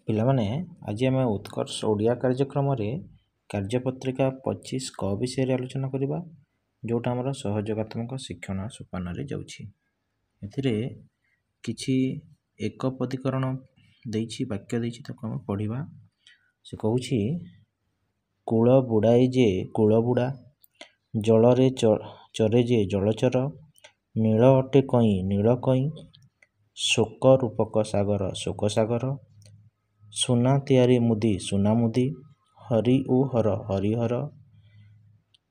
ପିଲାମାନେ ଆଜି ଆମେ ଉତ୍କର୍ଷ ଓଡ଼ିଆ କାର୍ଯ୍ୟକ୍ରମରେ କାର୍ଯ୍ୟପତ୍ରିକା 25 କ ବିଷୟରେ ଆଲୋଚନା କରିବା, ଯେଉଁଟା ଆମର ସହଯୋଗାତ୍ମକ ଶିକ୍ଷଣ ସୋପାନରେ ଯାଉଛି। ଏଥିରେ କିଛି ଏକପଦୀକରଣ ଦେଇଛି, ବାକ୍ୟ ଦେଇଛି, ତାକୁ ଆମେ ପଢ଼ିବା। ସେ କହୁଛି, କୂଳ ବୁଡ଼ାଏ ଯେ କୂଳ ବୁଡ଼ା, ଜଳରେ ଚରେ ଯେ ଜଳଚର, ନୀଳ ଅଟେ କଇଁ ନୀଳ କଇଁ, ଶୋକ ରୂପକ ସାଗର ଶୋକ ସାଗର, ସୁନା ତିଆରି ମୁଦି ସୁନା ମୁଦି, ହରି ଓ ହର ହରିହର,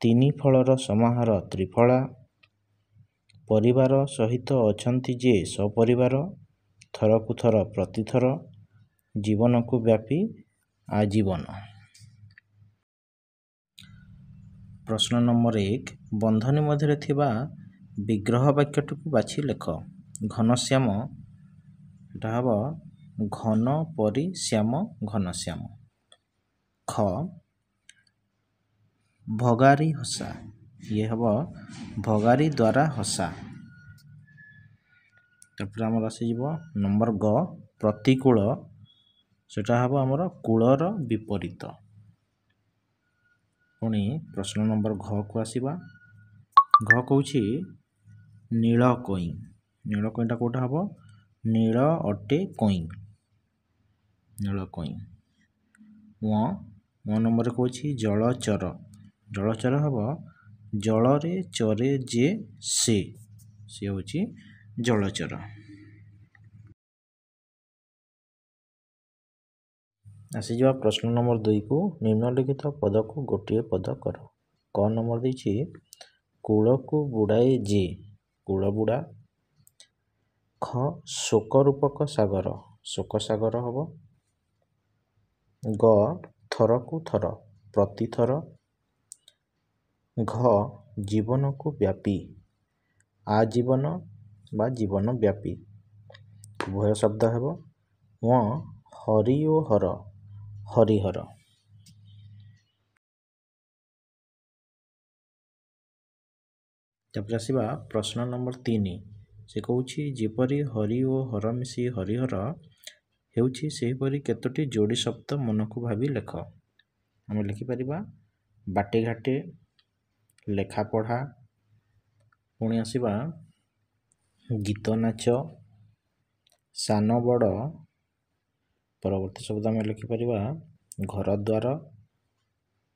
ତିନି ଫଳର ସମାହାର ତ୍ରିଫଳା, ପରିବାର ସହିତ ଅଛନ୍ତି ଯେ ସପରିବାର, ଥରକୁ ଥର ପ୍ରତିଥର, ଜୀବନକୁ ବ୍ୟାପୀ ଆଜୀବନ। ପ୍ରଶ୍ନ ନମ୍ବର 1, ବନ୍ଧନୀ ମଧ୍ୟରେ ଥିବା ବିଗ୍ରହ ବାକ୍ୟଟିକୁ ବାଛି ଲେଖ। ଘନଶ୍ୟାମ, ଏଟା ହେବ ଘନ ପରି ଶ୍ୟାମ ଘନଶ୍ୟାମ। ଖ, ଭଗାରୀ ହସା, ଇଏ ହେବ ଭଗାରୀ ଦ୍ୱାରା ହସା। ତାପରେ ଆମର ଆସିଯିବ ନମ୍ବର ଗ, ପ୍ରତିକୂଳ, ସେଟା ହେବ ଆମର କୂଳର ବିପରୀତ। ପୁଣି ପ୍ରଶ୍ନ ନମ୍ବର ଘ କୁ ଆସିବା। ଘ କହୁଛି ନୀଳ କଇଁ, ନୀଳ କଇଁଟା କେଉଁଟା ହେବ? ନୀଳ ଅଟେ କଇଁ, ନୀଳ କଇଁ। ମୋ ନମ୍ବରରେ କହୁଛି ଜଳଚର, ଜଳଚର ହେବ ଜଳରେ ଚରେ ଯେ ସେ ହେଉଛି ଜଳଚର। ଆସିଯିବା ପ୍ରଶ୍ନ ନମ୍ବର 2 କୁ। ନିମ୍ନଲିଖିତ ପଦକୁ ଗୋଟିଏ ପଦ କର। କ ନମ୍ବର ଦେଇଛି କୂଳକୁ ବୁଡ଼ାଏ ଯେ, କୂଳ ବୁଡ଼ା। ଖ, ଶୋକ ରୂପକ ସାଗର, ଶୋକ ସାଗର ହେବ। ଗ, ଥରକୁ ଥର ପ୍ରତିଥର। ଘ, ଜୀବନକୁ ବ୍ୟାପୀ ଆଜୀବନ ବା ଜୀବନ ବ୍ୟାପୀ ଉଭୟ ଶବ୍ଦ ହେବ। ହରି ଓ ହର ହରିହର। ତାପରେ ଆସିବା ପ୍ରଶ୍ନ ନମ୍ବର 3। ସେ କହୁଛି ଯେପରି ହରି ଓ ହର ମିଶି ହରିହର ହେଉଛି, ସେହିପରି କେତୋଟି ଯୋଡ଼ି ଶବ୍ଦ ମନକୁ ଭାବି ଲେଖ। ଆମେ ଲେଖିପାରିବା ବାଟେ ଘାଟେ, ଲେଖାପଢ଼ା। ପୁଣି ଆସିବା ଗୀତ ନାଚ, ସାନ ବଡ଼। ପରବର୍ତ୍ତୀ ଶବ୍ଦ ଆମେ ଲେଖିପାରିବା ଘର ଦ୍ୱାର,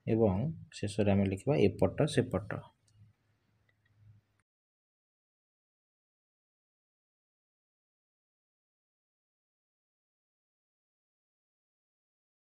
ଏବଂ ଶେଷରେ ଆମେ ଲେଖିବା ଏପଟ ସେପଟ।